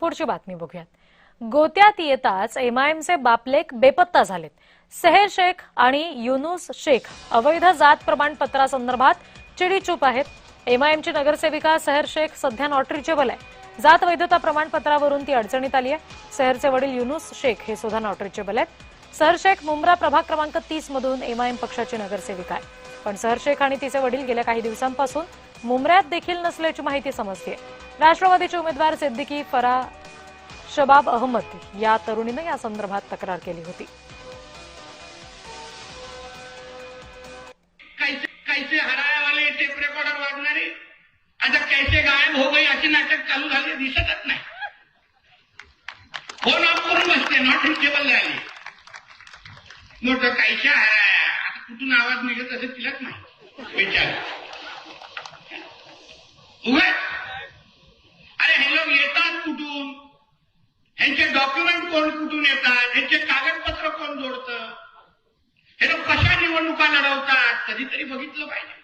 पुढची बातमी बघूयात. गोत्यात येताच एमआयएमचे बापलेक बेपत्ता झालेत. सेहर शेख आणि युनुस शेख अवैध जात प्रमाणपत्रासंदर्भात चिडीचूप आहेत. एमआयएमची नगरसेविका सेहर शेख सध्या नॉट रिचेबल आहे. जात वैधता प्रमाणपत्रावरून ती अडचणीत आली आहे. सेहरचे वडील युनुस शेख हे सुद्धा नॉट रिचेबल आहेत. सेहर शेख मुंब्रा प्रभाग क्रमांक 30 मधून एमआयएम पक्षाची नगरसेविका आहे. पण सेहर शेख आणि तिचे वडील गेल्या काही दिवसांपासून मुंब्र्यात देखील नसल्याची माहिती समजते. राष्ट्रवादीचे उमेदवार सिद्दीकी फराह शबाब अहमद या तरुणीने या संदर्भात तक्रार केली होती. कैसे हराया वाले टेप रेकॉर्डर वाजणारे आता कैसे गायब हो गई अशी नाटक चालू झाले दिसतच नाही. फोन ऑफ करून बसते नॉट रिचेबल झाली. मोठं कैसे हराया आता कुठून आवाज निघत असेल तिलाच नाही विचार. अरे हे लोक येतात कुठून, ह्यांचे डॉक्युमेंट कोण कुठून येतात, ह्यांचे कागदपत्र कोण जोडतं, हे लोक कशा निवडणुका लढवतात कधीतरी बघितलं पाहिजे.